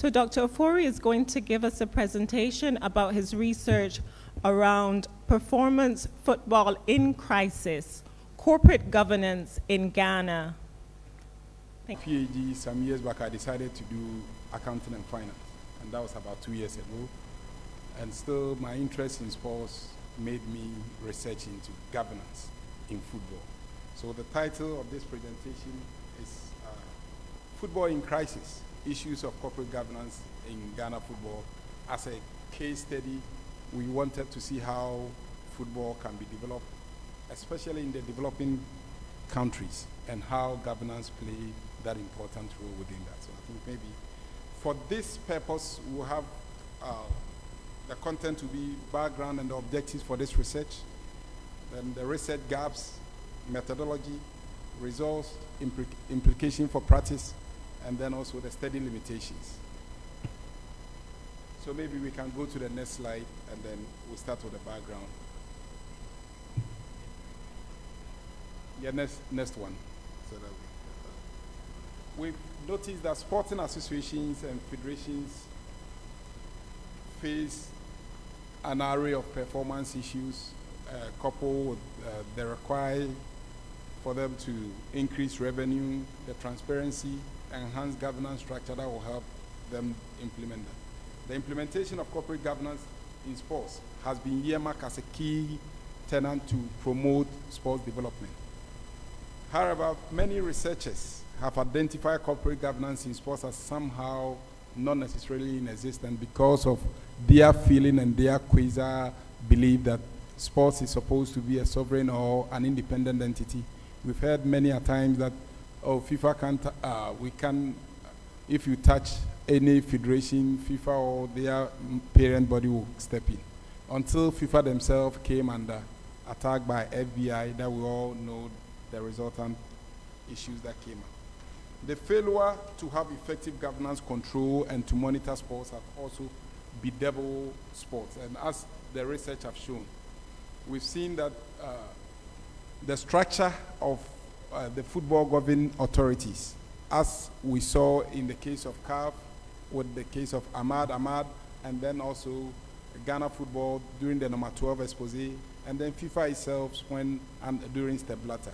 So Dr. Ofori is going to give us a presentation about his research around performance football in crisis, corporate governance in Ghana. PhD, some years back, I decided to do accounting and finance, and that was about 2 years ago. And still, my interest in sports made me research into governance in football. So the title of this presentation is Football in Crisis, Issues of Corporate Governance in Ghana Football. As a case study, we wanted to see how football can be developed, especially in the developing countries, and how governance play that important role within that. So I think maybe for this purpose, we'll have the content to be background and the objectives for this research, then the research gaps, methodology, results, implication for practice, and then also the study limitations. So maybe we can go to the next slide, and then we'll start with the background. Yeah, next one. So that we've noticed that sporting associations and federations face an array of performance issues, coupled with the require for them to increase revenue, the transparency, enhance governance structure that will help them implement that. The implementation of corporate governance in sports has been earmarked as a key tenet to promote sports development. However, many researchers have identified corporate governance in sports as somehow not necessarily inexistent because of their feeling and their quasi-belief that sports is supposed to be a sovereign or an independent entity. We've heard many a times that, oh, FIFA can't, if you touch any federation, FIFA or their parent body will step in. Until FIFA themselves came under attack by FBI, that we all know the resultant issues that came up. The failure to have effective governance control and to monitor sports have also bedeviled sports. And as the research have shown, we've seen that the structure of the football governing authorities, as we saw in the case of CAF, with the case of Ahmad, and then also Ghana football during the number 12 expose, and then FIFA itself during Step Blatter.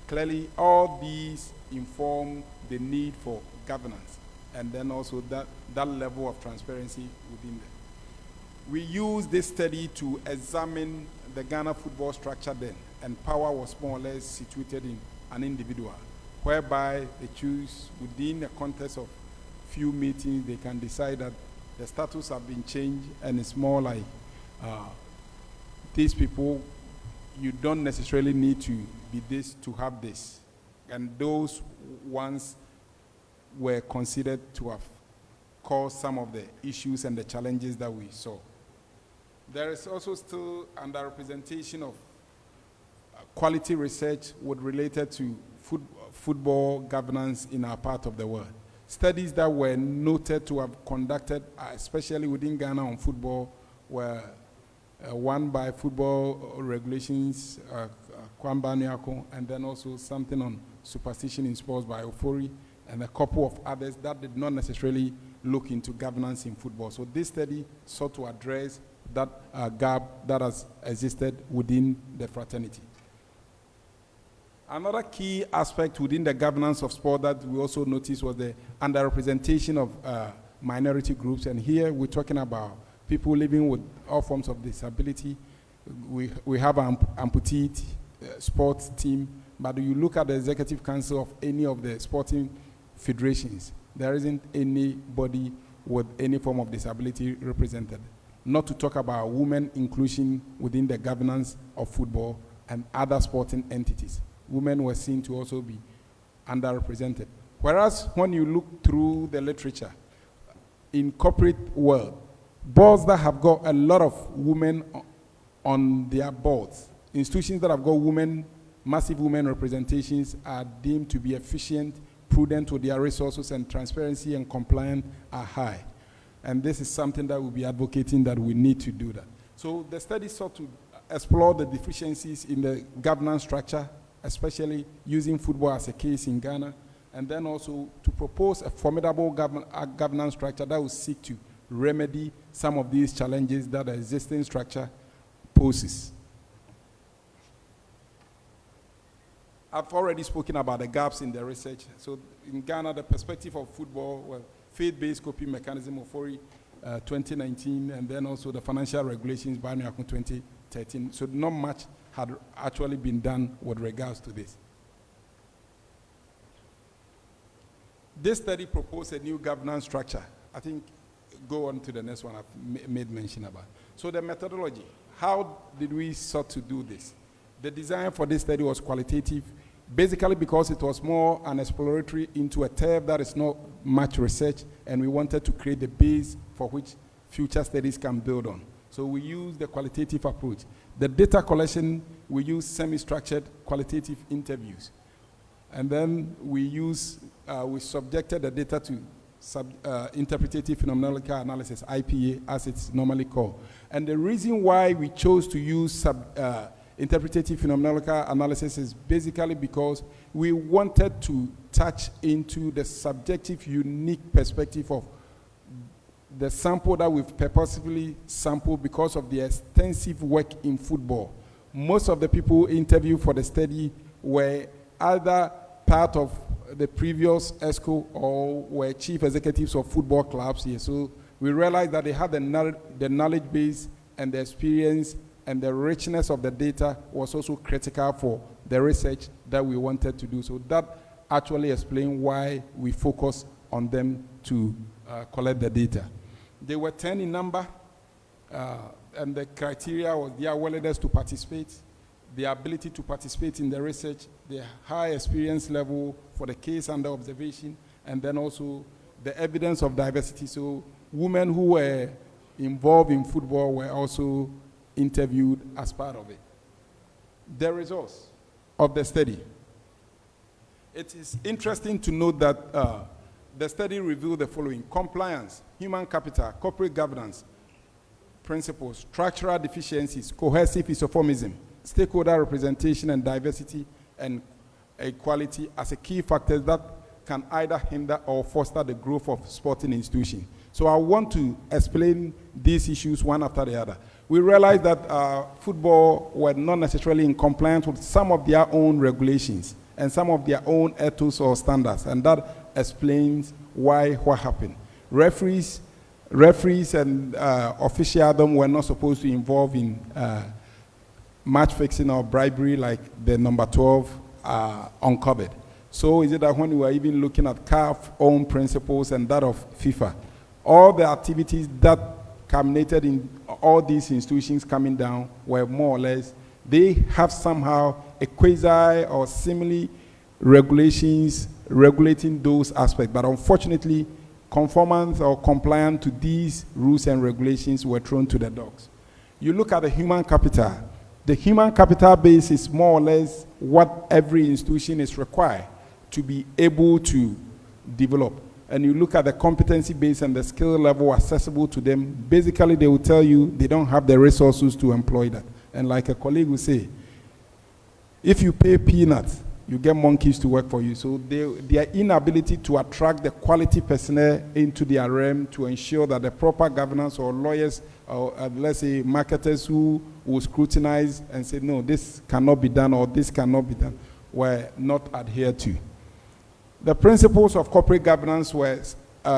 Clearly, all these inform the need for governance, and then also that level of transparency within them. We used this study to examine the Ghana football structure then, and power was more or less situated in an individual, whereby they choose within the context of few meetings, they can decide that the status have been changed, and it's more like these people, you don't necessarily need to be this to have this. And those ones were considered to have caused some of the issues and the challenges that we saw. There is also still underrepresentation of quality research related to football governance in our part of the world. Studies that were noted to have conducted, especially within Ghana on football, were one by Football Regulations, Kwamba Nyako, and then also something on superstition in sports by Ofori, and a couple of others that did not necessarily look into governance in football. So this study sought to address that gap that has existed within the fraternity. Another key aspect within the governance of sport that we also noticed was the underrepresentation of minority groups. And here we're talking about people living with all forms of disability. We have an amputee sports team, but you look at the executive council of any of the sporting federations, there isn't anybody with any form of disability represented. Not to talk about women inclusion within the governance of football and other sporting entities. Women were seen to also be underrepresented. Whereas when you look through the literature, in corporate world, boards that have got a lot of women on their boards, institutions that have got massive women representations are deemed to be efficient, prudent with their resources, and transparency and compliance are high. And this is something that we'll be advocating that we need to do that. So the study sought to explore the deficiencies in the governance structure, especially using football as a case in Ghana, and then also to propose a formidable governance structure that will seek to remedy some of these challenges that the existing structure poses. I've already spoken about the gaps in the research. So in Ghana, the perspective of football, well, faith-based coping mechanism, Ofori 2019, and then also the financial regulations by 2013. So not much had actually been done with regards to this. This study proposed a new governance structure. I think, go on to the next one I've made mention about. So the methodology, how did we sort to do this? The design for this study was qualitative, basically because it was more an exploratory into a turf that is not much research, and we wanted to create the base for which future studies can build on. So we used the qualitative approach. The data collection, we used semi-structured qualitative interviews. And then we subjected the data to interpretative phenomenological analysis, IPA, as it's normally called. And the reason why we chose to use interpretative phenomenological analysis is basically because we wanted to touch into the subjective, unique perspective of the sample that we've purposefully sampled because of the extensive work in football. Most of the people interviewed for the study were either part of the previous ESCO or were chief executives of football clubs here. So we realized that they had the knowledge base and the experience, and the richness of the data was also critical for the research that we wanted to do. So that actually explains why we focus on them to collect the data. They were 10 in number, and the criteria was their willingness to participate, the ability to participate in the research, the high experience level for the case under observation, and then also the evidence of diversity. So women who were involved in football were also interviewed as part of it. The results of the study. It is interesting to note that the study revealed the following: compliance, human capital, corporate governance, principles, structural deficiencies, cohesive isoformism, stakeholder representation and diversity and equality as a key factors that can either hinder or foster the growth of sporting institutions. So I want to explain these issues one after the other. We realized that football were not necessarily in compliance with some of their own regulations and some of their own ethos or standards, and that explains what happened. Referees and officialdom were not supposed to involve in match fixing or bribery like the number 12 uncovered. So is it that when we were even looking at CAF's own principles and that of FIFA, all the activities that culminated in all these institutions coming down were more or less, they have somehow a quasi or similar regulations regulating those aspects. But unfortunately, conformance or compliance to these rules and regulations were thrown to the dogs. You look at the human capital. The human capital base is more or less what every institution is required to be able to develop. And you look at the competency base and the skill level accessible to them, basically they will tell you they don't have the resources to employ that. And like a colleague will say, if you pay peanuts, you get monkeys to work for you. So their inability to attract the quality personnel into their realm to ensure that the proper governance or lawyers or let's say marketers who will scrutinize and say, no, this cannot be done or this cannot be done, were not adhered to. The principles of corporate governance were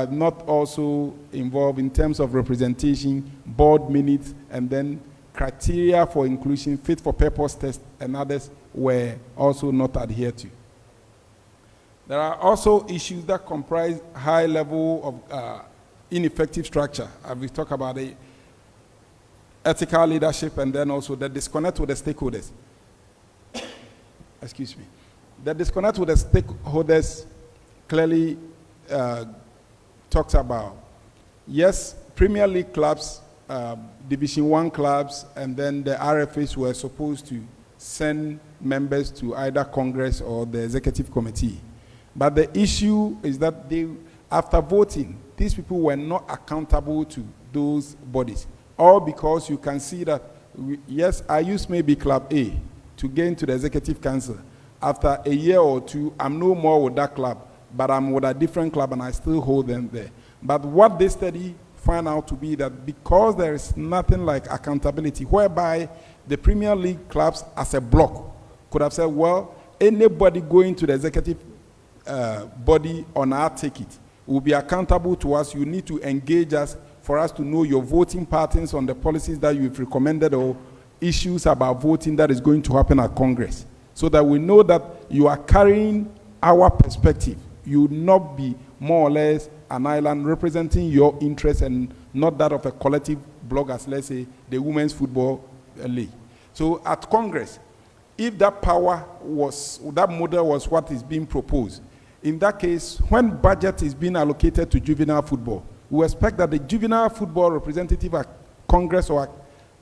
not also involved in terms of representation, board minutes, and then criteria for inclusion, fit for purpose test, and others were also not adhered to. There are also issues that comprise high level of ineffective structure. We talk about the ethical leadership and then also the disconnect with the stakeholders. Excuse me. The disconnect with the stakeholders clearly talks about, yes, Premier League clubs, Division 1 clubs, and then the RFAs were supposed to send members to either Congress or the Executive Committee. But the issue is that after voting, these people were not accountable to those bodies. All because you can see that, yes, I used maybe Club A to get into the Executive Council. After a year or two, I'm no more with that club. but I'm with a different club and I still hold them there. But what this study found out to be that because there is nothing like accountability, whereby the Premier League clubs as a block could have said, well, anybody going to the executive body on our ticket will be accountable to us. You need to engage us for us to know your voting patterns on the policies that you've recommended or issues about voting that is going to happen at Congress, so that we know that you are carrying our perspective. You will not be more or less an island representing your interests and not that of a collective bloc as, let's say, the Women's Football League. So at Congress, if that model was what is being proposed, in that case, when budget is being allocated to juvenile football, we expect that the juvenile football representative at Congress or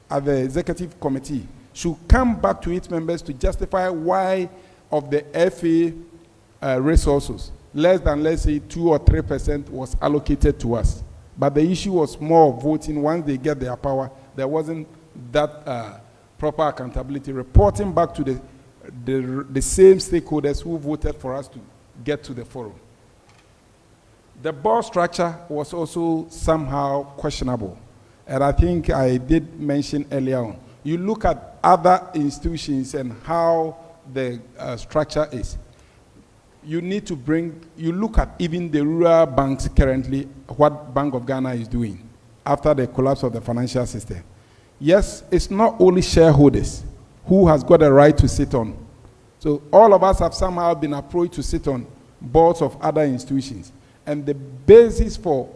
at the executive committee should come back to its members to justify why of the FA resources, less than, let's say, 2 or 3% was allocated to us. But the issue was more of voting. Once they get their power, there wasn't that proper accountability, reporting back to the same stakeholders who voted for us to get to the forum. The board structure was also somehow questionable. And I think I did mention earlier on. You look at other institutions and how the structure is. You need to you look at even the rural banks currently, what Bank of Ghana is doing after the collapse of the financial system. Yes, it's not only shareholders who has got a right to sit on. So all of us have somehow been approached to sit on boards of other institutions. And the basis for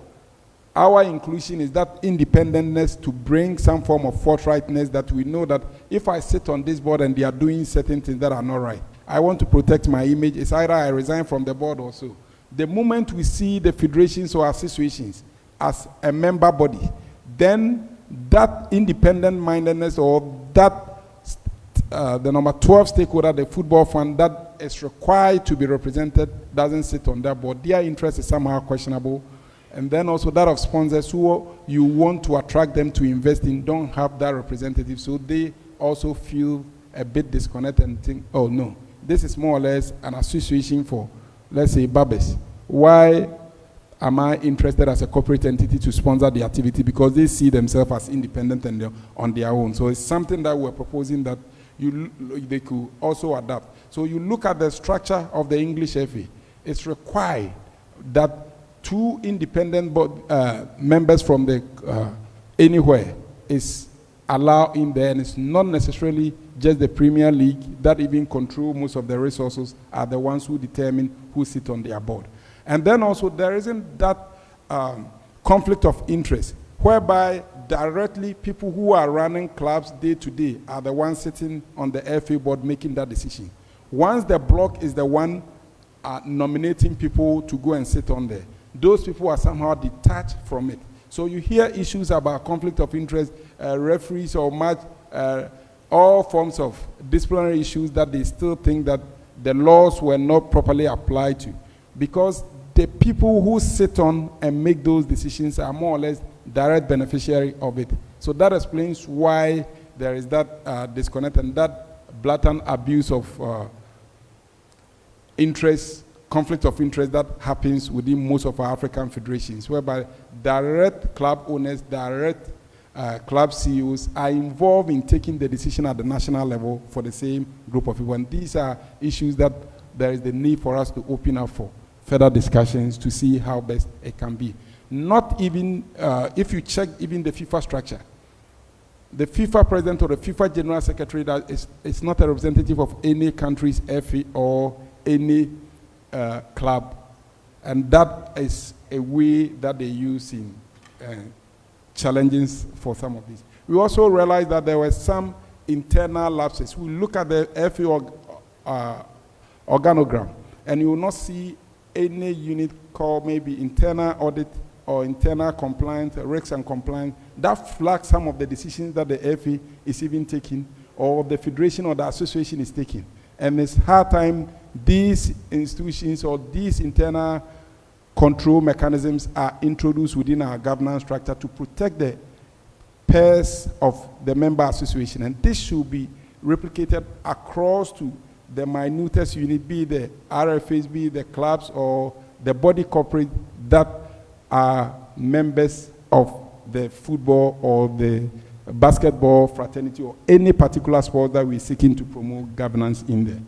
our inclusion is that independentness to bring some form of forthrightness that we know that if I sit on this board and they are doing certain things that are not right, I want to protect my image. It's either I resign from the board or so. The moment we see the federations or associations as a member body, then that independent mindedness or that the number 12 stakeholder, the football fund, that is required to be represented, doesn't sit on that board. Their interest is somehow questionable. And then also that of sponsors who you want to attract them to invest in don't have that representative. So they also feel a bit disconnected and think, oh no, this is more or less an association for, let's say, barbers. Why am I interested as a corporate entity to sponsor the activity? Because they see themselves as independent and on their own. So it's something that we're proposing that they could also adapt. So you look at the structure of the English FA. It's required that 2 independent members from the anywhere is allowed in there, and it's not necessarily just the Premier League that even control most of the resources are the ones who determine who sit on their board. And then also there isn't that conflict of interest, whereby directly people who are running clubs day to day are the ones sitting on the FA board making that decision. Once the bloc is the one nominating people to go and sit on there, those people are somehow detached from it. So you hear issues about conflict of interest, referees or match, all forms of disciplinary issues that they still think that the laws were not properly applied to. Because the people who sit on and make those decisions are more or less direct beneficiary of it. So that explains why there is that disconnect and that blatant abuse of interest, conflict of interest that happens within most of our African federations, whereby direct club owners, direct club CEOs are involved in taking the decision at the national level for the same group of people. And these are issues that there is the need for us to open up for further discussions to see how best it can be. Not even, if you check even the FIFA structure, the FIFA president or the FIFA general secretary that is not a representative of any country's FA or any club. And that is a way that they use in challenges for some of these. We also realized that there were some internal lapses. We look at the FA organogram, and you will not see any unit called maybe internal audit or internal compliance, risks and compliance, that flags some of the decisions that the FA is even taking, or the federation or the association is taking. And it's hard time these institutions or these internal control mechanisms are introduced within our governance structure to protect the pairs of the member association. And this should be replicated across to the minutest unit, be the RFAs, be the clubs or the body corporate that are members of the football or the basketball fraternity or any particular sport that we're seeking to promote governance in there.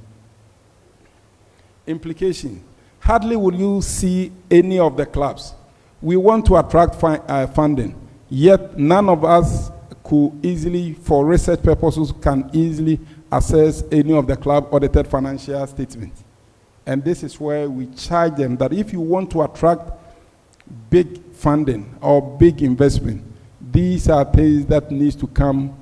Implication. Hardly will you see any of the clubs. We want to attract funding, yet none of us could easily, for research purposes, can easily access any of the club audited financial statements. And this is where we charge them that if you want to attract big funding or big investment, these are things that needs to come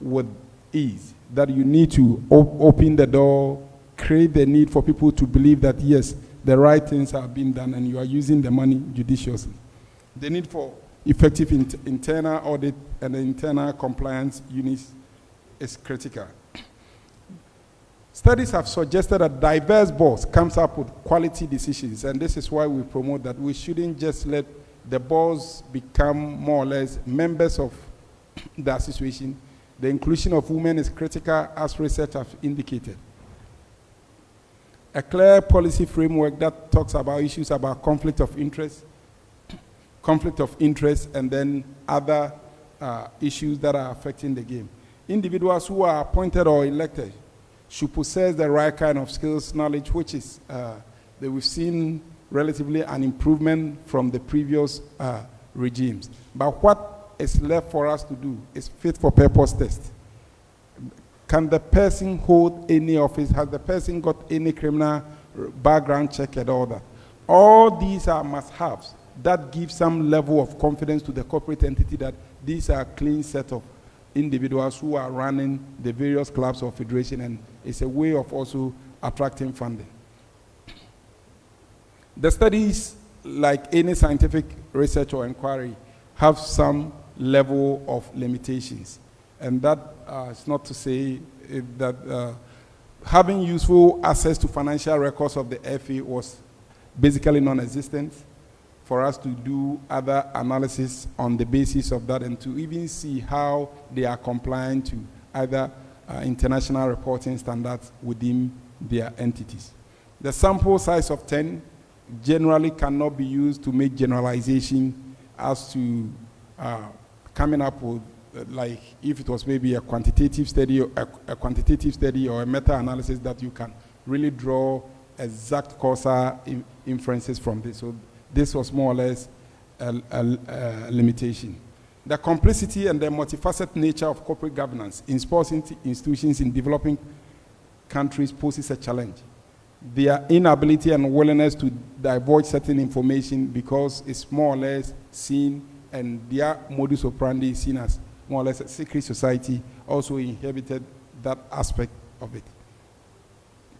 with ease, that you need to open the door, create the need for people to believe that, yes, the right things are being done and you are using the money judiciously. The need for effective internal audit and internal compliance units is critical. Studies have suggested that diverse boards comes up with quality decisions, and this is why we promote that we shouldn't just let the boards become more or less members of the association. The inclusion of women is critical, as research has indicated. A clear policy framework that talks about issues about conflict of interest, and then other issues that are affecting the game. Individuals who are appointed or elected should possess the right kind of skills, knowledge, which is that we've seen relatively an improvement from the previous regimes. But what is left for us to do is fit for purpose test. Can the person hold any office? Has the person got any criminal background check and all that? All these are must-haves that give some level of confidence to the corporate entity that these are a clean set of individuals who are running the various clubs or federation, and it's a way of also attracting funding. The studies, like any scientific research or inquiry, have some level of limitations. And that is not to say that having useful access to financial records of the FA was basically non-existent for us to do other analysis on the basis of that and to even see how they are compliant to either international reporting standards within their entities. The sample size of 10 generally cannot be used to make generalization as to coming up with like if it was maybe a quantitative study or a meta-analysis that you can really draw exact causal inferences from this. So this was more or less a limitation. The complexity and the multifaceted nature of corporate governance in sports institutions in developing countries poses a challenge. Their inability and willingness to divulge certain information because it's more or less seen, and their modus operandi is seen as more or less a secret society, also inhibited that aspect of it.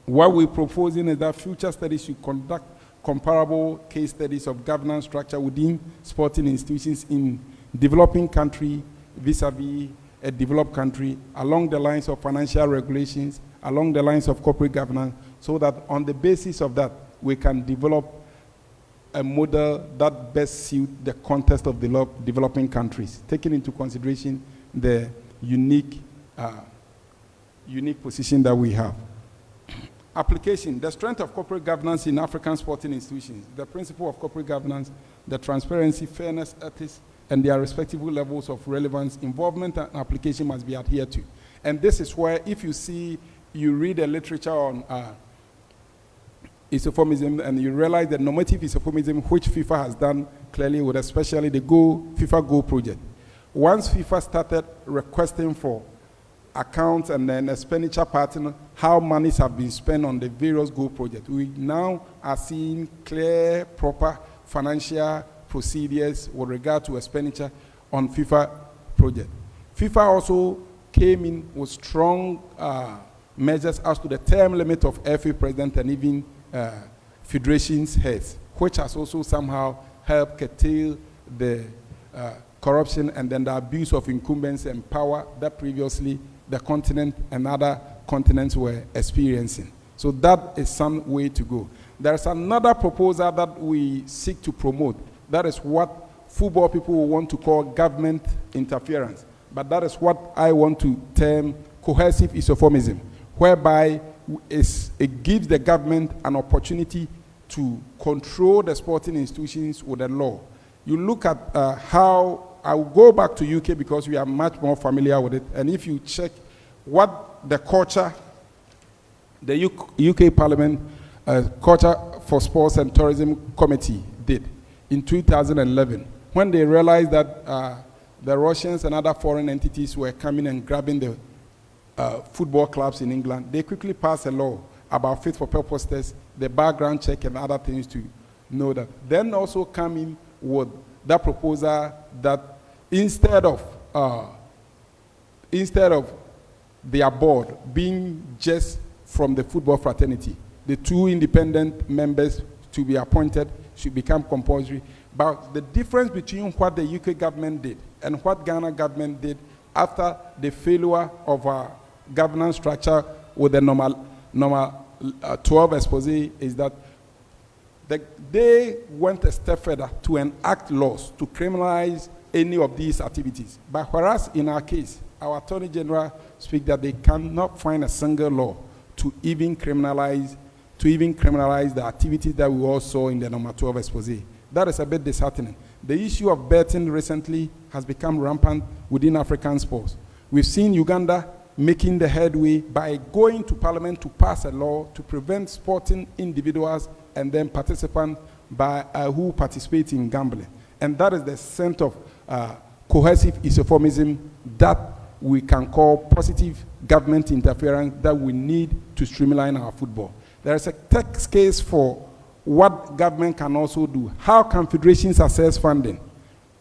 What we're proposing is that future studies should conduct comparable case studies of governance structure within sporting institutions in developing country vis-a-vis a developed country, along the lines of financial regulations, along the lines of corporate governance, so that on the basis of that, we can develop a model that best suits the context of developing countries, taking into consideration the unique position that we have. Application, the strength of corporate governance in African sporting institutions, the principle of corporate governance, the transparency, fairness, ethics, and their respective levels of relevance, involvement, and application must be adhered to. And this is where, if you read the literature on isophomism, and you realize that normative isophomism, which FIFA has done clearly with especially the FIFA Go project. Once FIFA started requesting for accounts and then expenditure pattern, how monies have been spent on the various Go projects, we now are seeing clear, proper financial procedures with regard to expenditure on FIFA project. FIFA also came in with strong measures as to the term limit of FA president and even federations heads, which has also somehow helped curtail the corruption and then the abuse of incumbents and power that previously the continent and other continents were experiencing. So that is some way to go. There's another proposal that we seek to promote. That is what football people will want to call government interference. But that is what I want to term cohesive isophomism, whereby it gives the government an opportunity to control the sporting institutions with the law. You look at how, I will go back to UK because we are much more familiar with it, and if you check what the culture, the UK Parliament Culture for Sports and Tourism Committee did in 2011, when they realized that the Russians and other foreign entities were coming and grabbing the football clubs in England, they quickly passed a law about fit for purpose tests, the background check and other things to know that. Then also come in with that proposal that instead of their board being just from the football fraternity, the 2 independent members to be appointed should become compulsory. But the difference between what the UK government did and what Ghana government did after the failure of our governance structure with the normal 12 expose is that they went a step further to enact laws to criminalize any of these activities. But whereas in our case, our Attorney General speaks that they cannot find a single law to even criminalize the activities that we all saw in the number 12 expose. That is a bit disheartening. The issue of betting recently has become rampant within African sports. We've seen Uganda making the headway by going to Parliament to pass a law to prevent sporting individuals and then participants who participate in gambling. And that is the sense of cohesive isoformism that we can call positive government interference that we need to streamline our football. There is a text case for what government can also do. How can federations access funding?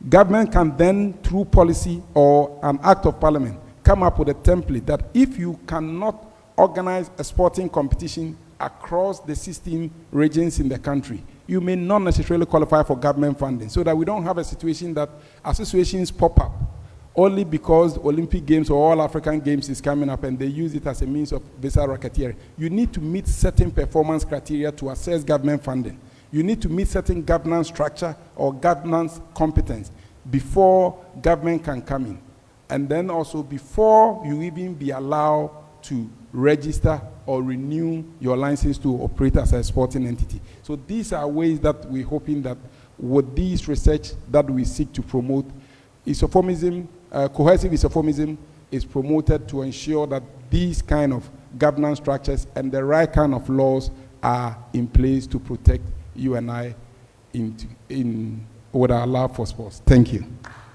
Government can then, through policy or an act of parliament, come up with a template that if you cannot organize a sporting competition across the 16 regions in the country, you may not necessarily qualify for government funding, so that we don't have a situation that associations pop up only because Olympic Games or All African Games is coming up and they use it as a means of visa racketeering. You need to meet certain performance criteria to access government funding. You need to meet certain governance structure or governance competence before government can come in. And then also before you even be allowed to register or renew your license to operate as a sporting entity. So these are ways that we're hoping that with this research that we seek to promote, isoformism, cohesive isoformism is promoted to ensure that these kind of governance structures and the right kind of laws are in place to protect you and I with our love for sports. Thank you.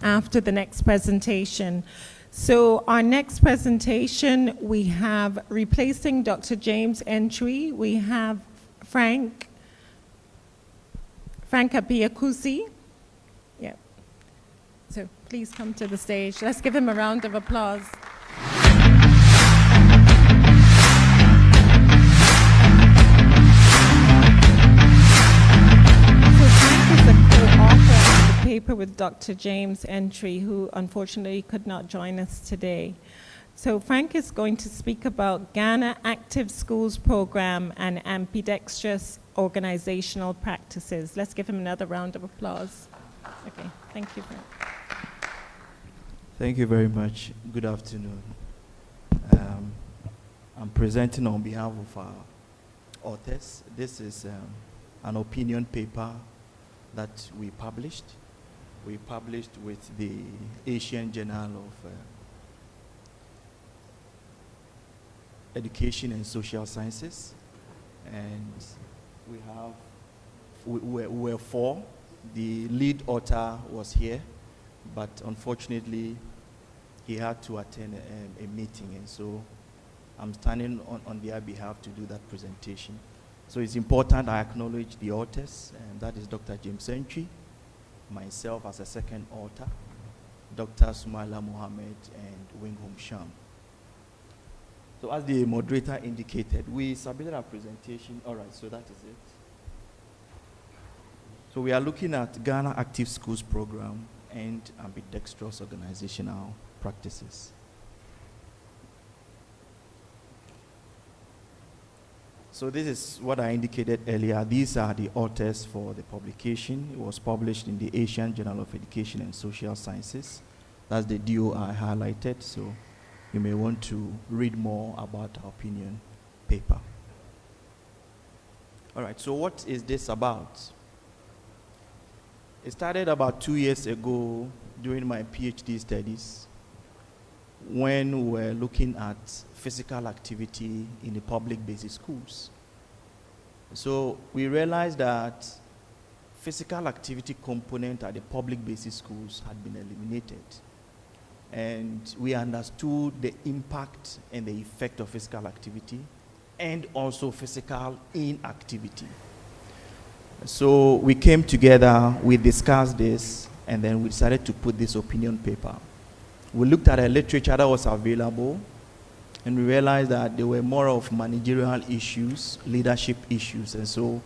After the next presentation. So our next presentation, we have replacing Dr. James Antwi, we have Frank Apiakusi. Yeah. So please come to the stage. Let's give him a round of applause. Paper with Dr. James Antwi, who unfortunately could not join us today. So Frank is going to speak about Ghana Active Schools Program and ambidextrous organizational practices. Let's give him another round of applause. Okay, thank you, Frank. Thank you very much. Good afternoon. I'm presenting on behalf of our authors. This is an opinion paper that we published. We published with the Asian Journal of Education and Social Sciences, and we were 4. The lead author was here, but unfortunately he had to attend a meeting, and so I'm standing on their behalf to do that presentation. So it's important I acknowledge the authors, and that is Dr. James Antwi, myself as a second author, Dr. Sumaila Mohammed, and Wing Hom Sham. So as the moderator indicated, we submitted our presentation. All right, so that is it. So we are looking at Ghana Active Schools Program and ambidextrous organizational practices. So this is what I indicated earlier. These are the authors for the publication. It was published in the Asian Journal of Education and Social Sciences. That's the DO I highlighted, so you may want to read more about our opinion paper. All right, so what is this about? It started about 2 years ago during my PhD studies when we were looking at physical activity in the public basic schools. So we realized that physical activity component at the public basic schools had been eliminated. And we understood the impact and the effect of physical activity and also physical inactivity. So we came together, we discussed this, and then we decided to put this opinion paper. We looked at the literature that was available, and we realized that there were more of managerial issues, leadership issues, and so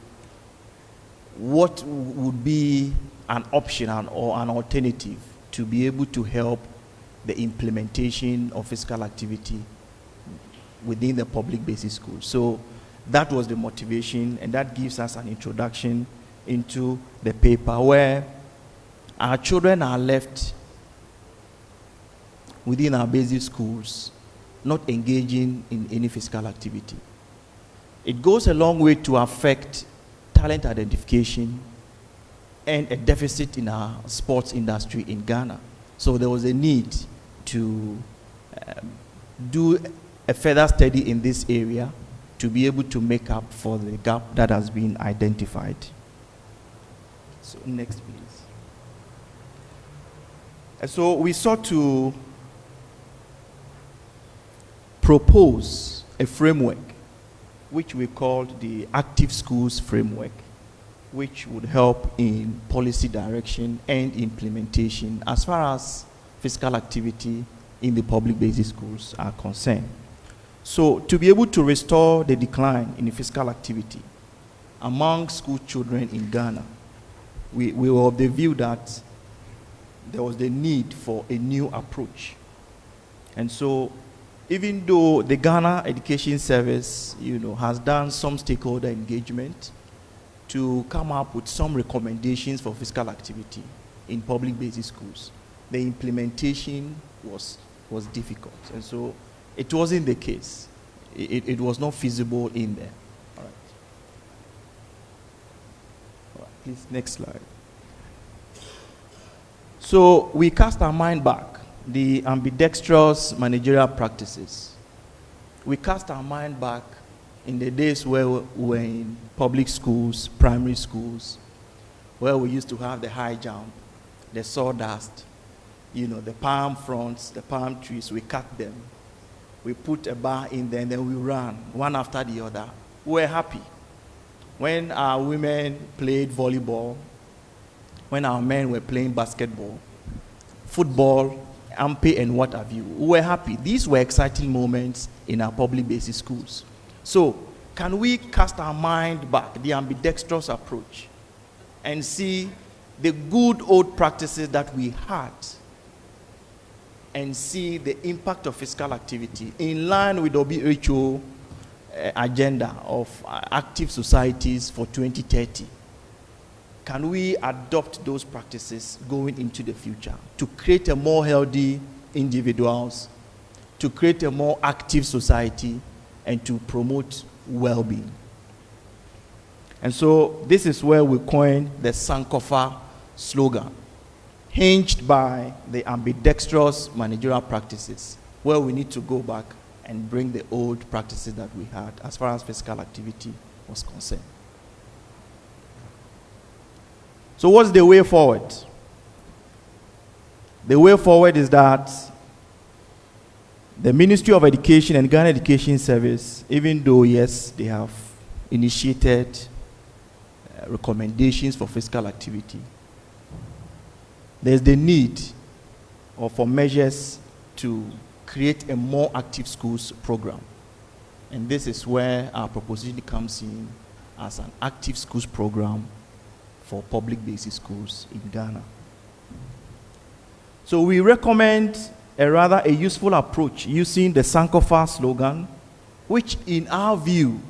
what would be an option or an alternative to be able to help the implementation of physical activity within the public basic school. So that was the motivation, and that gives us an introduction into the paper where our children are left within our basic schools not engaging in any physical activity. It goes a long way to affect talent identification and a deficit in our sports industry in Ghana. So there was a need to do a further study in this area to be able to make up for the gap that has been identified. So next, please. And so we sought to propose a framework which we called the Active Schools Framework, which would help in policy direction and implementation as far as physical activity in the public basic schools are concerned. So to be able to restore the decline in the physical activity among school children in Ghana, we were of the view that there was the need for a new approach. And so even though the Ghana Education Service, has done some stakeholder engagement to come up with some recommendations for physical activity in public basic schools, the implementation was difficult. And so it wasn't the case. It was not feasible in there. All right. All right, please, next slide. So we cast our mind back, the ambidextrous managerial practices. We cast our mind back in the days where we were in public schools, primary schools, where we used to have the high jump, the sawdust, the palm fronts, the palm trees. We cut them. We put a bar in there, and then we ran one after the other. We were happy. When our women played volleyball, when our men were playing basketball, football, Antwi, and what have you, we were happy. These were exciting moments in our public basic schools. So, can we cast our mind back, the ambidextrous approach, and see the good old practices that we had, and see the impact of physical activity in line with the WHO agenda of active societies for 2030? Can we adopt those practices going into the future to create a more healthy individuals, to create a more active society, and to promote well-being? And so this is where we coined the Sankofa slogan, hinged by the ambidextrous managerial practices, where we need to go back and bring the old practices that we had as far as physical activity was concerned. So what's the way forward? The way forward is that the Ministry of Education and Ghana Education Service, even though, yes, they have initiated recommendations for physical activity, there's the need for measures to create a more active schools program. And this is where our proposition comes in as an active schools program for public basic schools in Ghana. So we recommend a useful approach using the Sankofa slogan, which in our view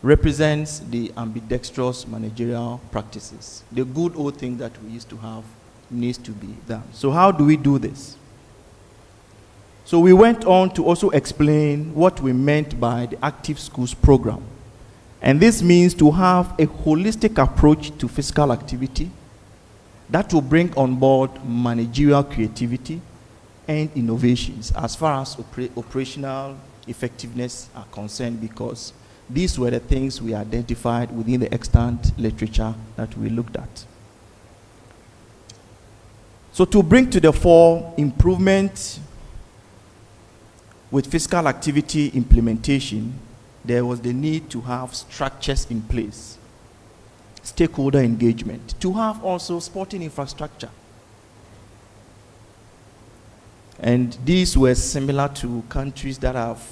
represents the ambidextrous managerial practices. The good old thing that we used to have needs to be done. So how do we do this? So we went on to also explain what we meant by the active schools program And this means to have a holistic approach to physical activity that will bring on board managerial creativity and innovations as far as operational effectiveness are concerned, because these were the things we identified within the extant literature that we looked at. So to bring to the fore improvement with physical activity implementation, there was the need to have structures in place, stakeholder engagement, to have also sporting infrastructure. And these were similar to countries that have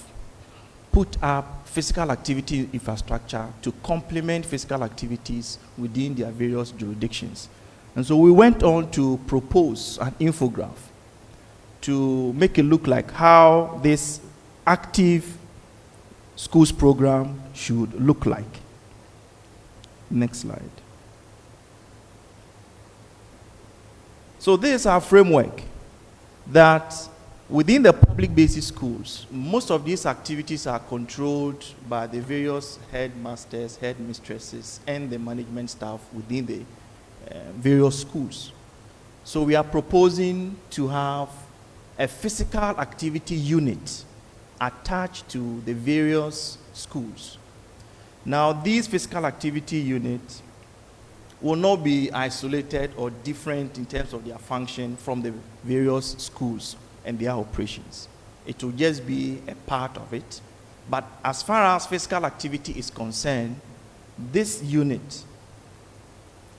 put up physical activity infrastructure to complement physical activities within their various jurisdictions. And so we went on to propose an infographic to make it look like how this active schools program should look like. Next slide. So this is our framework that within the public basic schools, most of these activities are controlled by the various headmasters, headmistresses, and the management staff within the various schools. So we are proposing to have a physical activity unit attached to the various schools. Now, these physical activity units will not be isolated or different in terms of their function from the various schools and their operations. It will just be a part of it. But as far as physical activity is concerned, this unit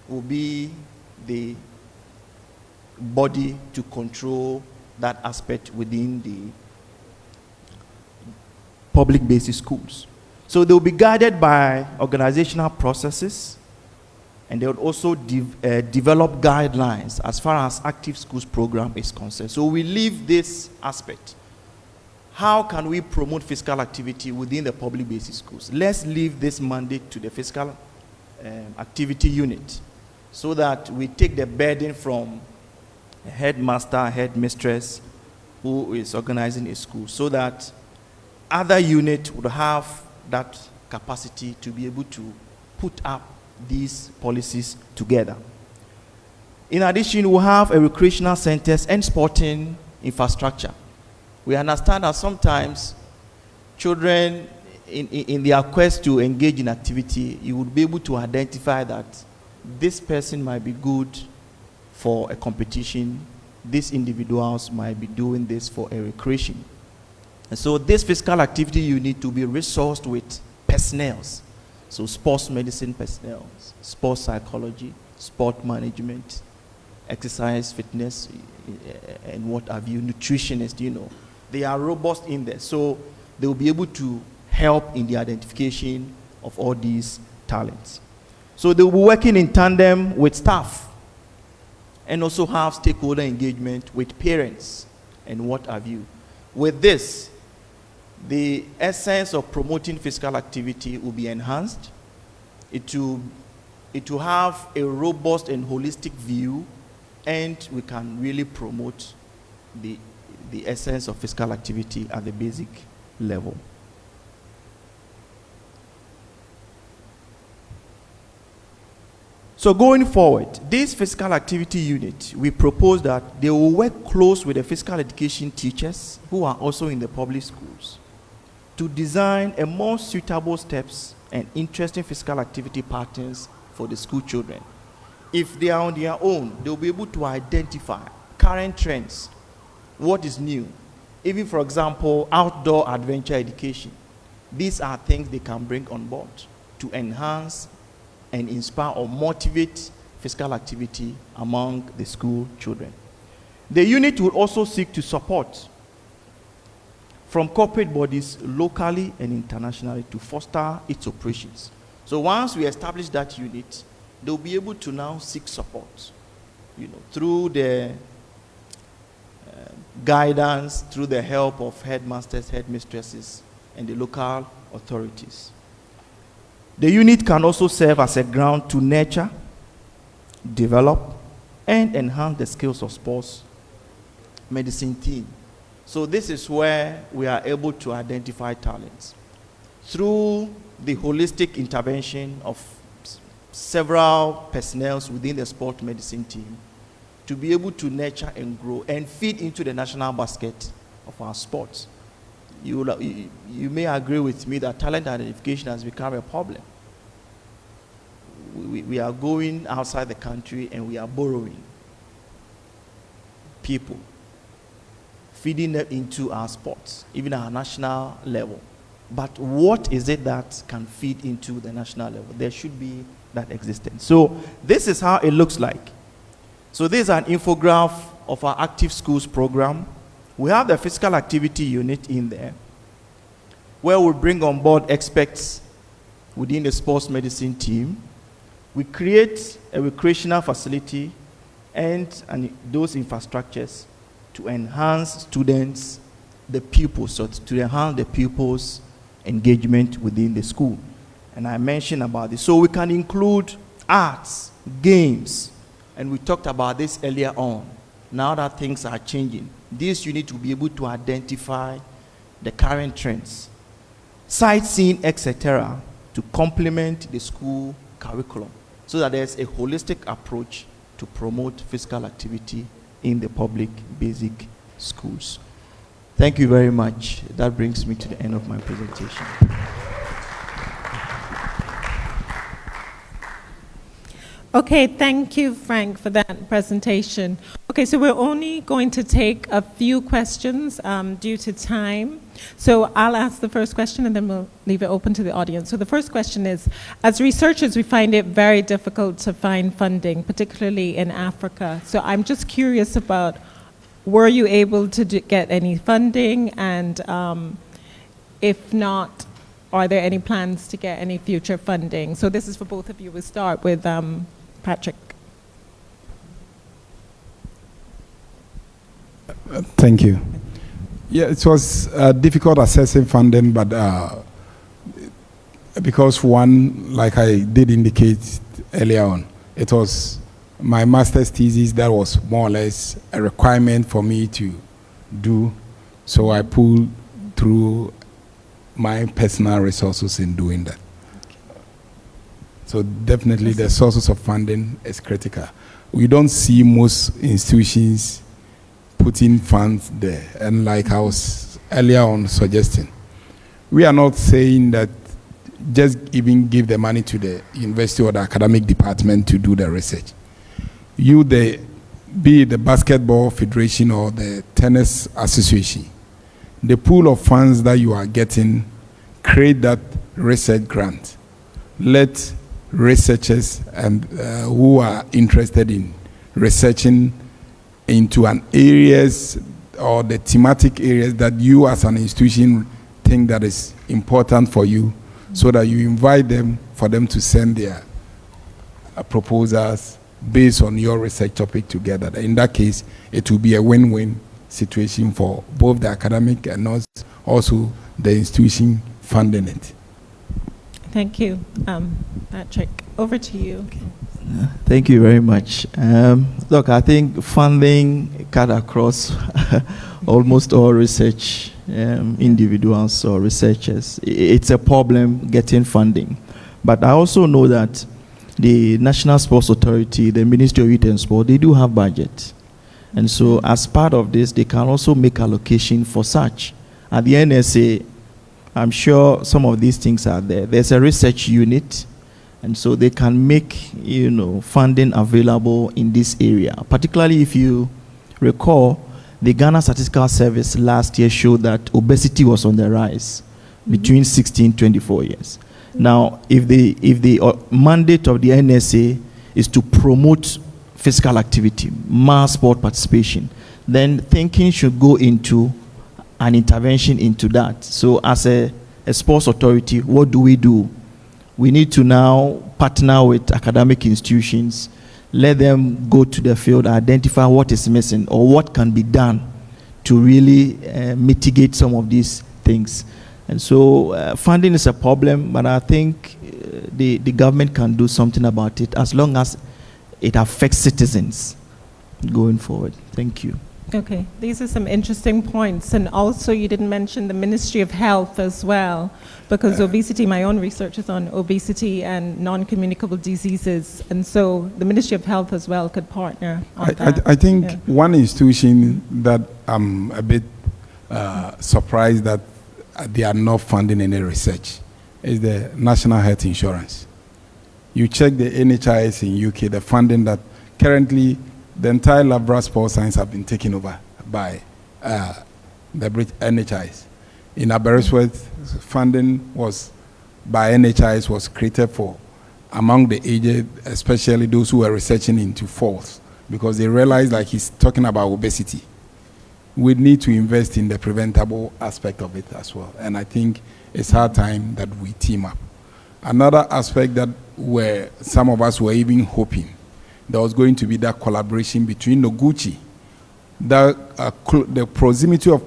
will be the body to control that aspect within the public basic schools. So they will be guided by organizational processes, and they will also develop guidelines as far as active schools program is concerned. So we leave this aspect. How can we promote physical activity within the public basic schools? Let's leave this mandate to the physical activity unit, so that we take the burden from a headmaster, headmistress who is organizing a school, so that other units would have that capacity to be able to put up these policies together. In addition, we have a recreational centers and sporting infrastructure. We understand that sometimes children, in their quest to engage in activity, you would be able to identify that this person might be good for a competition, these individuals might be doing this for a recreation. And so this physical activity you need to be resourced with personnel. So sports medicine personnel, sports psychology, sport management, exercise, fitness, and what have you, nutritionists, you know. They are robust in there. So they will be able to help in the identification of all these talents. So they will be working in tandem with staff and also have stakeholder engagement with parents and what have you. With this, the essence of promoting physical activity will be enhanced. It will have a robust and holistic view, and we can really promote the essence of physical activity at the basic level. So going forward, this physical activity unit, we propose that they will work close with the physical education teachers who are also in the public schools to design a more suitable steps and interesting physical activity patterns for the school children. If they are on their own, they'll be able to identify current trends, what is new. Even, for example, outdoor adventure education. These are things they can bring on board to enhance and inspire or motivate physical activity among the school children. The unit will also seek to support from corporate bodies locally and internationally to foster its operations. So once we establish that unit, they'll be able to now seek support, through the guidance, through the help of headmasters, headmistresses, and the local authorities. The unit can also serve as a ground to nurture, develop, and enhance the skills of sports medicine team. So this is where we are able to identify talents. Through the holistic intervention of several personnel within the sport medicine team to be able to nurture and grow and feed into the national basket of our sports. You may agree with me that talent identification has become a problem. We are going outside the country and we are borrowing people, feeding them into our sports, even our national level. But what is it that can feed into the national level? There should be that existence. So this is how it looks like. So this is an infograph of our active schools program. We have the physical activity unit in there, where we bring on board experts within the sports medicine team. We create a recreational facility and those infrastructures to enhance students, the pupils, so to enhance the pupils' engagement within the school. And I mentioned about this. So we can include arts, games, and we talked about this earlier on. Now that things are changing, this unit will be able to identify the current trends, sightseeing, etc., to complement the school curriculum, so that there's a holistic approach to promote physical activity in the public basic schools. Thank you very much. That brings me to the end of my presentation. Okay, thank you, Frank, for that presentation. Okay, so we're only going to take a few questions due to time. So I'll ask the first question and then we'll leave it open to the audience. So the first question is, as researchers, we find it very difficult to find funding, particularly in Africa. So I'm just curious about, were you able to get any funding? And if not, are there any plans to get any future funding? So this is for both of you. We'll start with Patrick. Thank you. Yeah, it was difficult assessing funding, but because one, like I did indicate earlier on, it was my master's thesis that was more or less a requirement for me to do. So I pulled through my personal resources in doing that. So definitely the sources of funding is critical. We don't see most institutions putting funds there. And like I was earlier on suggesting, we are not saying that just even give the money to the university or the academic department to do the research. You, be it the basketball federation or the tennis association, the pool of funds that you are getting, create that research grant. Let researchers and who are interested in researching into an areas or the thematic areas that you as an institution think that is important for you, so that you invite them for them to send their proposals based on your research topic together. In that case, it will be a win-win situation for both the academic and also the institution funding it. Thank you. Patrick, over to you. Thank you very much. Look, I think funding cut across almost all research individuals or researchers. It's a problem getting funding. But I also know that the National Sports Authority, the Ministry of Youth and Sport, they do have budget. And so as part of this, they can also make allocation for such. At the NSA, I'm sure some of these things are there. There's a research unit, and so they can make, funding available in this area. Particularly if you recall, the Ghana Statistical Service last year showed that obesity was on the rise between 16 and 24 years. Now, if the mandate of the NSA is to promote physical activity, mass sport participation, then thinking should go into an intervention into that. So as a sports authority, what do? We need to now partner with academic institutions, let them go to the field, identify what is missing or what can be done to really mitigate some of these things. And so funding is a problem, but I think the government can do something about it as long as it affects citizens going forward. Thank you. Okay, these are some interesting points. And also you didn't mention the Ministry of Health as well, because obesity, my own research is on obesity and non-communicable diseases. And so the Ministry of Health as well could partner on that. I think one institution that I'm a bit surprised that they are not funding any research is the National Health Insurance. You check the NHIS in UK, the funding that currently the entire Labra Sports Science have been taken over by the NHIS. In Aberystwyth, funding was by NHIS was created for among the aged, especially those who were researching into falls, because they realized, like he's talking about obesity, we need to invest in the preventable aspect of it as well. And I think it's hard time that we team up. Another aspect that where some of us were even hoping there was going to be that collaboration between Noguchi, the proximity of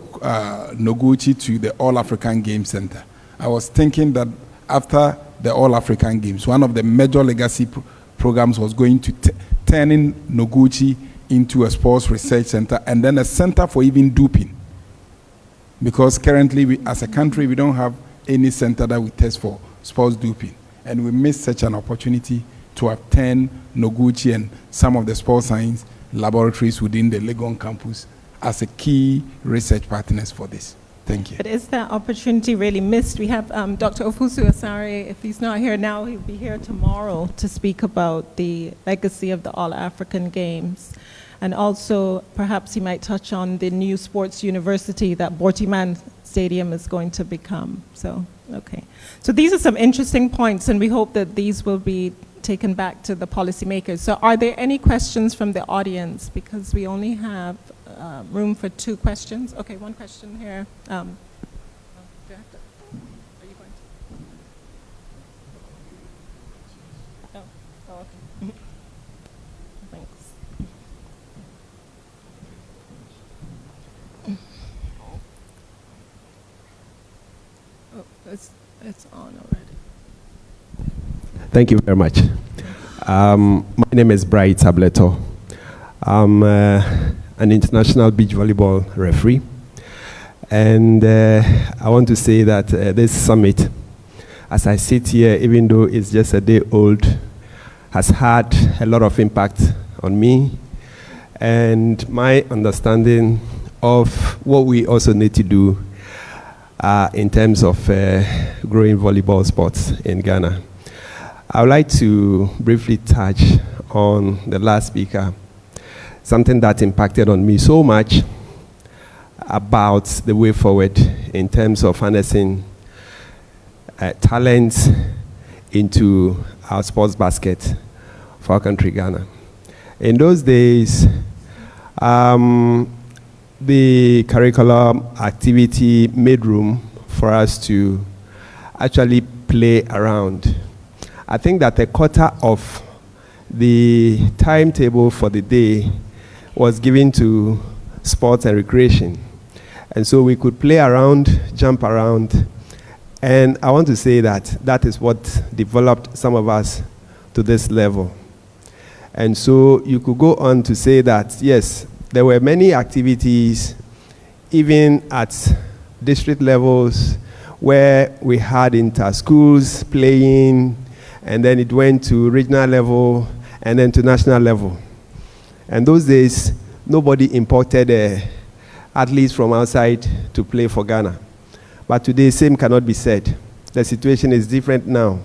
Noguchi to the All African Games Center. I was thinking that after the All African Games, one of the major legacy programs was going to turn in Noguchi into a sports research center and then a center for even doping. Because currently, we, as a country, we don't have any center that we test for sports doping. And we missed such an opportunity to have turned Noguchi and some of the sports science laboratories within the Legon campus as a key research partners for this. Thank you. But is that opportunity really missed? We have Dr. Ofusu Asare. If he's not here now, he'll be here tomorrow to speak about the legacy of the All-African Games. And also, perhaps he might touch on the new sports university that Bortiman Stadium is going to become. So, okay. So these are some interesting points, and we hope that these will be taken back to the policymakers. So are there any questions from the audience? Because we only have room for 2 questions. Okay, one question here. Are you going to? Oh, okay. Thanks. Oh, it's on already. Thank you very much. My name is Bright Tableto. I'm an international beach volleyball referee. And I want to say that this summit, as I sit here, even though it's just a day old, has had a lot of impact on me and my understanding of what we also need to do in terms of growing volleyball sports in Ghana. I would like to briefly touch on the last speaker, something that impacted on me so much about the way forward in terms of harnessing talent into our sports basket for our country, Ghana. In those days, the curriculum activity made room for us to actually play around. I think that a quarter of the timetable for the day was given to sports and recreation. And so we could play around, jump around. And I want to say that that is what developed some of us to this level. And so you could go on to say that, yes, there were many activities, even at district levels, where we had inter-schools playing, and then it went to regional level, and then to national level. And those days, nobody imported athletes from outside to play for Ghana. But today, same cannot be said. The situation is different now.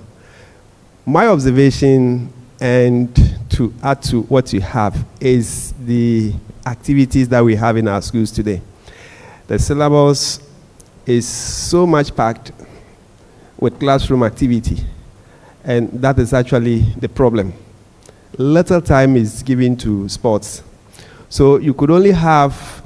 My observation, and to add to what you have, is the activities that we have in our schools today. The syllabus is so much packed with classroom activity, and that is actually the problem. Little time is given to sports. So you could only have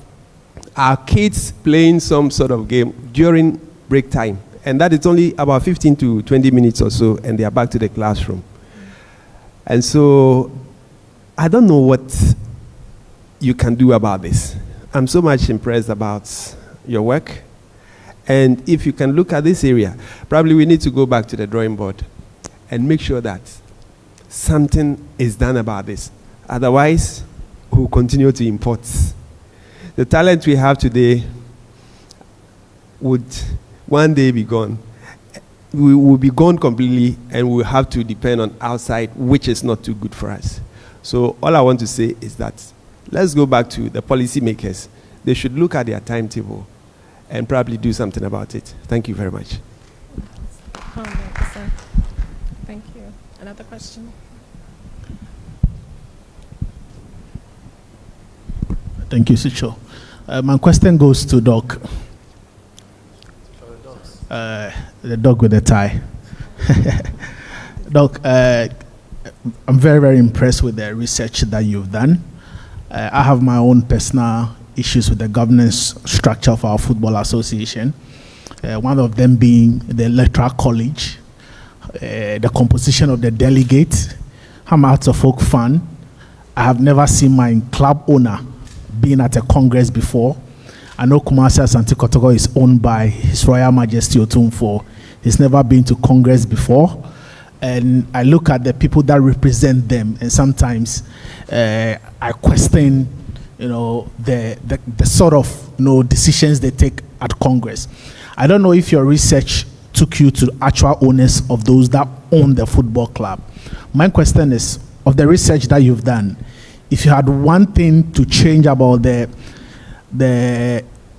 our kids playing some sort of game during break time, and that is only about 15 to 20 minutes or so, and they are back to the classroom. And so I don't know what you can do about this. I'm so much impressed about your work. And if you can look at this area, probably we need to go back to the drawing board and make sure that something is done about this. Otherwise, we'll continue to import. The talent we have today would one day be gone. We will be gone completely, and we'll have to depend on outside, which is not too good for us. So all I want to say is that let's go back to the policymakers. They should look at their timetable and probably do something about it. Thank you very much. 100%. Thank you. Another question? Thank you, Sicho. My question goes to Doc. The dog with the tie. Doc, I'm very, very impressed with the research that you've done. I have my own personal issues with the governance structure of our football association. One of them being the electoral college, the composition of the delegates. I'm a folk fan. I have never seen my club owner being at a congress before. I know Kumasi Asante Kotoko is owned by His Royal Majesty Otumfuo. He's never been to Congress before. And I look at the people that represent them, and sometimes I question, the sort of decisions they take at Congress. I don't know if your research took you to actual owners of those that own the football club. My question is, of the research that you've done, if you had one thing to change about the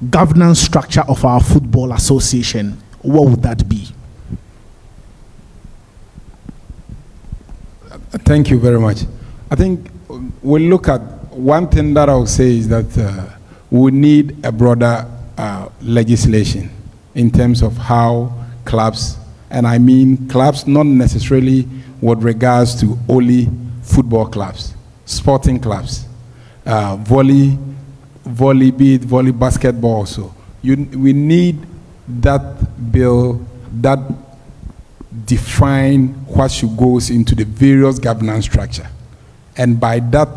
governance structure of our football association, what would that be? Thank you very much. I think we'll look at one thing that I would say is that we need a broader legislation in terms of how clubs, and I mean clubs not necessarily with regards to only football clubs, sporting clubs, volley, basketball also. We need that bill that define what should goes into the various governance structure. And by that,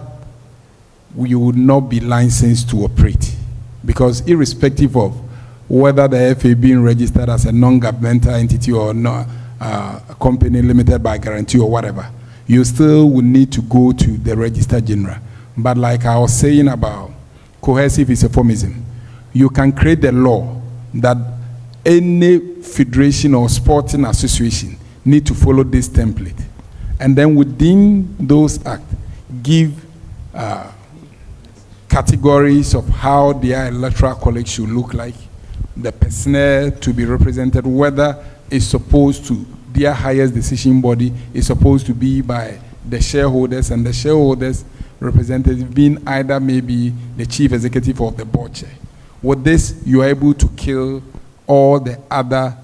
we would not be licensed to operate. Because irrespective of whether the FA being registered as a non-governmental entity or not, a company limited by guarantee or whatever, you still will need to go to the Register General. But like I was saying about cohesive isoformism, you can create a law that any federation or sporting association need to follow this template. And then within those acts, give categories of how their electoral college should look like, the personnel to be represented, whether it's supposed to, their highest decision body is supposed to be by the shareholders, and the shareholders representative being either maybe the chief executive or the board chair. With this, you are able to kill all the other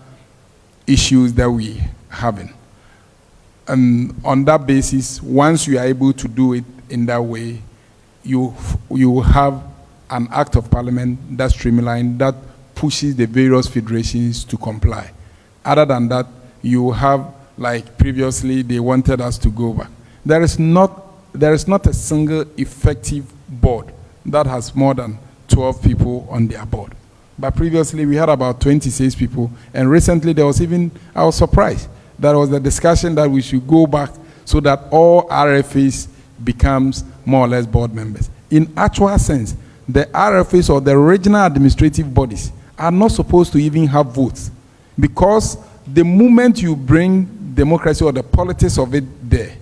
issues that we having. And on that basis, once you are able to do it in that way, you have an act of parliament that's streamlined, that pushes the various federations to comply. Other than that, you have, like previously, they wanted us to go back. There is not a single effective board that has more than 12 people on their board. But previously, we had about 26 people, and recently there was even, I was surprised, there was a discussion that we should go back so that all RFAs becomes more or less board members. In actual sense, the RFAs or the regional administrative bodies are not supposed to even have votes, because the moment you bring democracy or the politics of it there,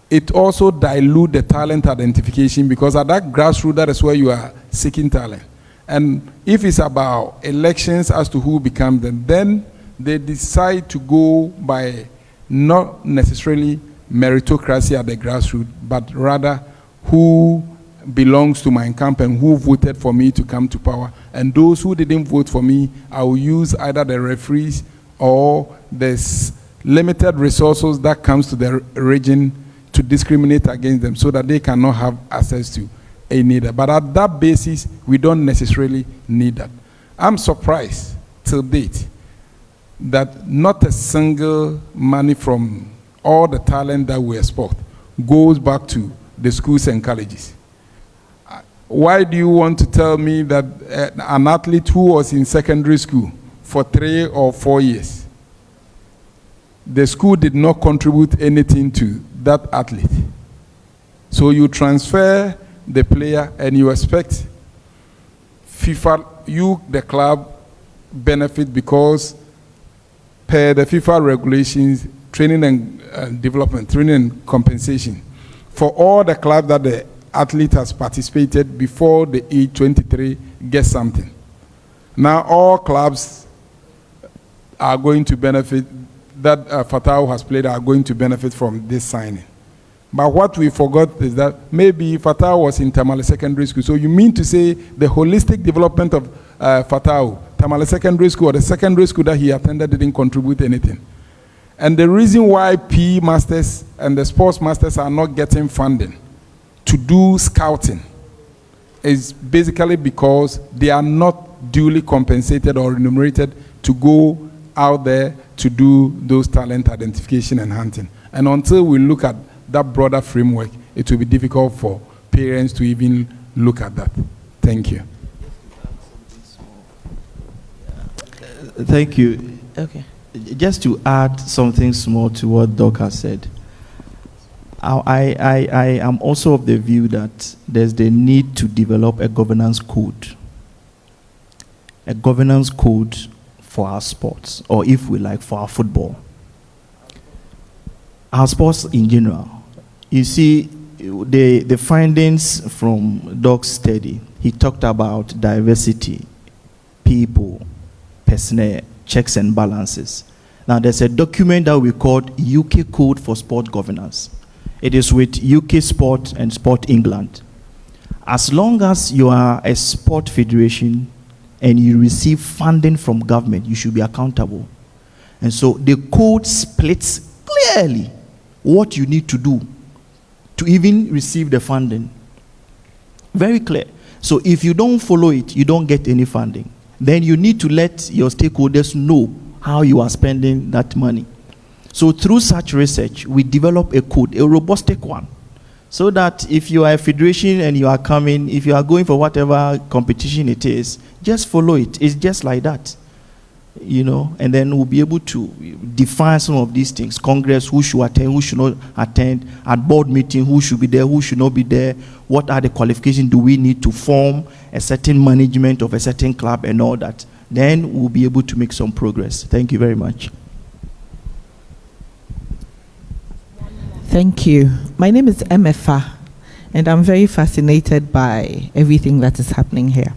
it also dilutes the talent identification, because at that grassroots, that is where you are seeking talent. And if it's about elections as to who becomes them, then they decide to go by not necessarily meritocracy at the grassroots, but rather who belongs to my camp and who voted for me to come to power. And those who didn't vote for me, I will use either the referees or the limited resources that comes to the region to discriminate against them so that they cannot have access to any other. But at that basis, we don't necessarily need that. I'm surprised till date that not a single money from all the talent that we export goes back to the schools and colleges. Why do you want to tell me that an athlete who was in secondary school for 3 or 4 years, the school did not contribute anything to that athlete? So you transfer the player and you expect FIFA, the club, benefit because per the FIFA regulations, training and development, training and compensation, for all the clubs that the athlete has participated before the age 23 get something. Now all clubs are going to benefit, that Fatau has played are going to benefit from this signing. But what we forgot is that maybe Fatau was in Tamale Secondary School. So you mean to say the holistic development of Fatau, Tamale Secondary School, or the secondary school that he attended didn't contribute anything. And the reason why PE masters and the sports masters are not getting funding to do scouting is basically because they are not duly compensated or remunerated to go out there to do those talent identification and hunting. And until we look at that broader framework, it will be difficult for parents to even look at that. Thank you. Thank you. Okay. Just to add something small to what Doc has said, I am also of the view that there's the need to develop a governance code. A governance code for our sports, or if we like, for our football. Our sports in general. You see, the findings from Doc's study, he talked about diversity, people, personnel, checks and balances. Now, there's a document that we call UK Code for Sport Governance. It is with UK Sport and Sport England. As long as you are a sport federation and you receive funding from government, you should be accountable. And so the code splits clearly what you need to do to even receive the funding. Very clear. So if you don't follow it, you don't get any funding. Then you need to let your stakeholders know how you are spending that money. So through such research, we develop a code, a robust one, so that if you are a federation and you are coming, if you are going for whatever competition it is, just follow it. It's just like that, you know, and then we'll be able to define some of these things. Congress, who should attend, who should not attend, at board meeting, who should be there, who should not be there, what are the qualifications do we need to form a certain management of a certain club and all that. Then we'll be able to make some progress. Thank you very much. Thank you. My name is MFA, and I'm very fascinated by everything that is happening here.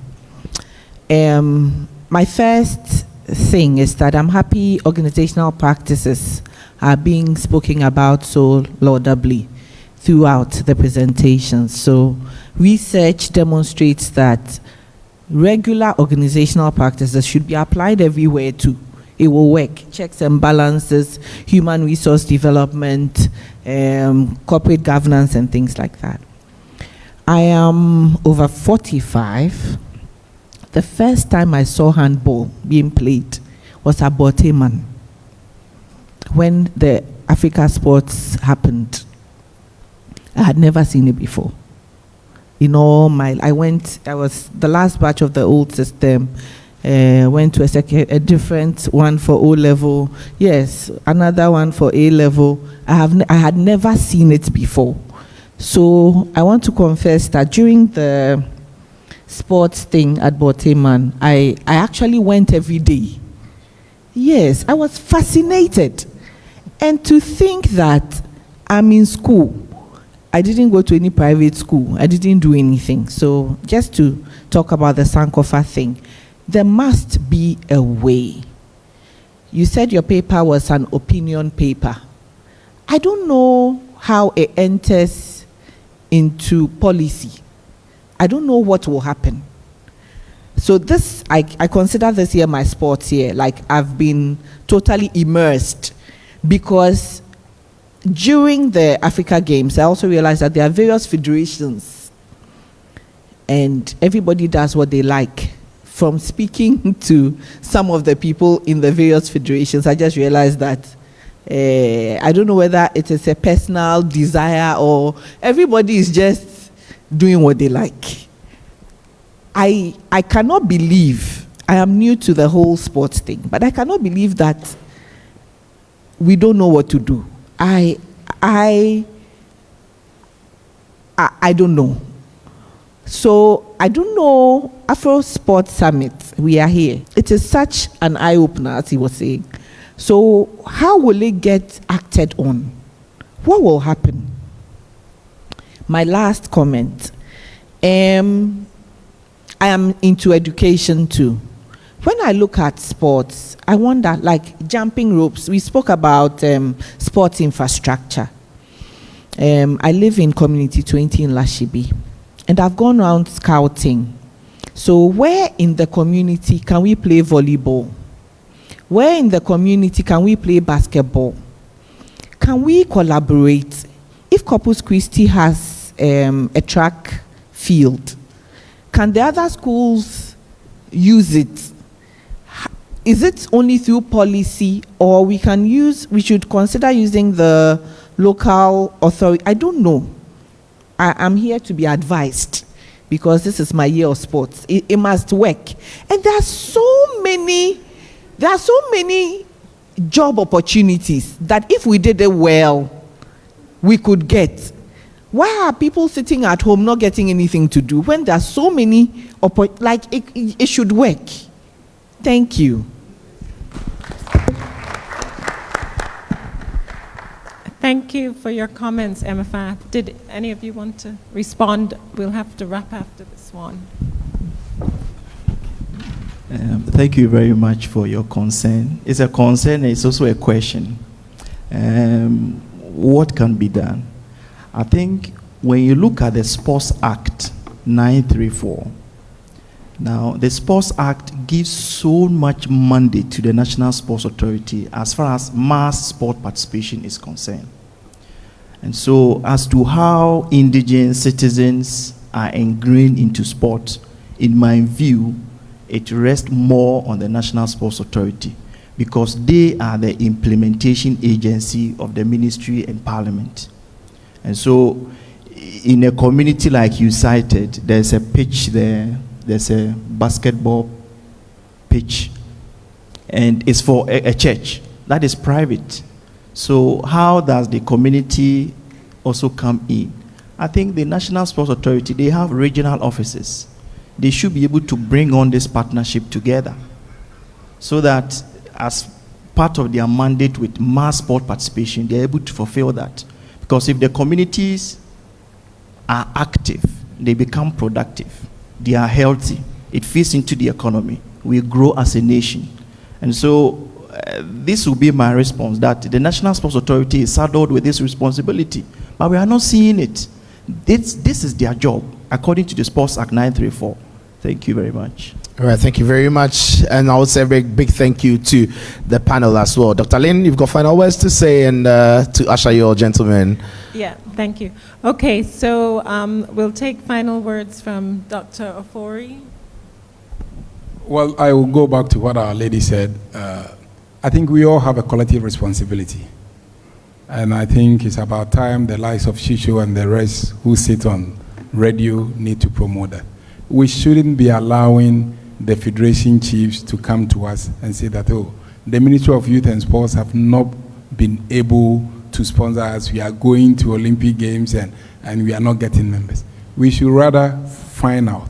My first thing is that I'm happy organizational practices are being spoken about so laudably throughout the presentation. So research demonstrates that regular organizational practices should be applied everywhere too. It will work. Checks and balances, human resource development, corporate governance, and things like that. I am over 45. The first time I saw handball being played was at Boteman when the Africa Sports happened. I had never seen it before. In all my, I was the last batch of the old system. Went to a different one for O-level. Yes, another one for A-level. I had never seen it before. So I want to confess that during the sports thing at Boteman, I actually went every day. Yes, I was fascinated. And to think that I'm in school, I didn't go to any private school. I didn't do anything. So just to talk about the Sankofa thing, there must be a way. You said your paper was an opinion paper. I don't know how it enters into policy. I don't know what will happen. So this, I consider this year my sports year. Like I've been totally immersed because during the Africa Games, I also realized that there are various federations and everybody does what they like. From speaking to some of the people in the various federations, I just realized that I don't know whether it is a personal desire or everybody is just doing what they like. I cannot believe, I am new to the whole sports thing, but I cannot believe that we don't know what to do. I don't know. So I don't know, AfroSport Summit, we are here. It is such an eye-opener, as he was saying. So how will it get acted on? What will happen? My last comment. I am into education too. When I look at sports, I wonder, like jumping ropes, we spoke about sports infrastructure. I live in Community 20 in Lashibi, and I've gone around scouting. So where in the community can we play volleyball? Where in the community can we play basketball? Can we collaborate? If Corpus Christi has a track field, can the other schools use it? Is it only through policy, or we should consider using the local authority? I don't know. I'm here to be advised, because this is my year of sports. It must work. And there are so many job opportunities that if we did it well, we could get. Why are people sitting at home not getting anything to do when there are so many it should work? Thank you. Thank you for your comments, Emefa. Did any of you want to respond? We'll have to wrap after this one. Thank you very much for your concern. It's a concern, it's also a question. What can be done? I think when you look at the Sports Act 934, now the Sports Act gives so much mandate to the National Sports Authority as far as mass sport participation is concerned. And so as to how indigent citizens are ingrained into sport, in my view, it rests more on the National Sports Authority, because they are the implementation agency of the ministry and parliament. And so in a community like you cited, there's a pitch there, there's a basketball pitch, and it's for a church that is private. So how does the community also come in? I think the National Sports Authority, they have regional offices. They should be able to bring on this partnership together, so that as part of their mandate with mass sport participation, they're able to fulfill that. Because if the communities are active, they become productive, they are healthy, it fits into the economy, we grow as a nation. And so this will be my response, that the National Sports Authority is saddled with this responsibility, but we are not seeing it. This is their job, according to the Sports Act 934. Thank you very much. All right, thank you very much. And I would say a big thank you to the panel as well. Dr. Lyn, you've got final words to say, and to usher your gentlemen. Yeah, thank you. Okay, so we'll take final words from Dr. Ofori. Well, I will go back to what Our Lady said. I think we all have a collective responsibility. And I think it's about time the likes of Shisho and the rest who sit on radio need to promote that. We shouldn't be allowing the federation chiefs to come to us and say that, oh, the Ministry of Youth and Sports have not been able to sponsor us. We are going to Olympic Games and we are not getting members. We should rather find out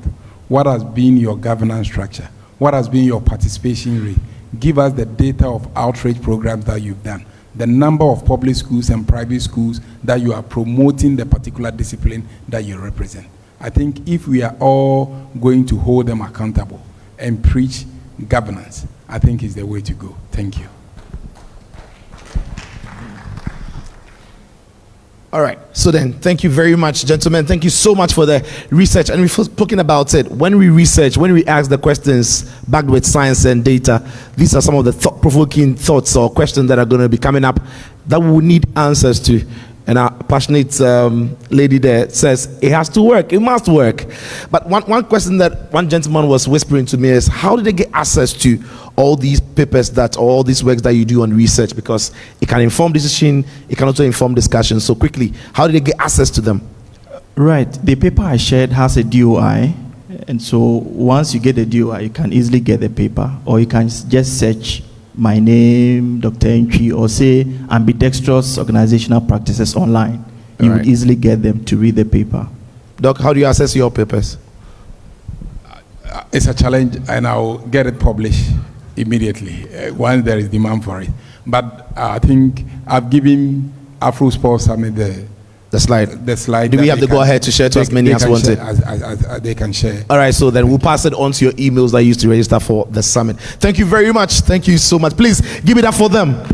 what has been your governance structure, what has been your participation rate. Give us the data of outreach programs that you've done, the number of public schools and private schools that you are promoting the particular discipline that you represent. I think if we are all going to hold them accountable and preach governance, I think is the way to go. Thank you. All right. So then, thank you very much, gentlemen. Thank you so much for the research. And we've spoken about it. When we research, when we ask the questions backed with science and data, these are some of the thought-provoking thoughts or questions that are going to be coming up that we will need answers to. And our passionate lady there says, it has to work, it must work. But one question that one gentleman was whispering to me is, how did they get access to all these papers all these works that you do on research? Because it can inform decision, it can also inform discussion. So quickly, how did they get access to them? Right, the paper I shared has a DOI. And so once you get the DOI, you can easily get the paper, or you can just search my name, Dr. Antwi, or say ambidextrous organizational practices online. You would easily get them to read the paper. Doc, how do you access your papers? it's a challenge, and I'll get it published immediately once there is demand for it. But I think I've given AfroSport Summit the slide. Do we have to go ahead to share to as many as wanted? As they can share. All right, so then we'll pass it on to your emails that you used to register for the summit. Thank you very much. Thank you so much. Please give it up for them.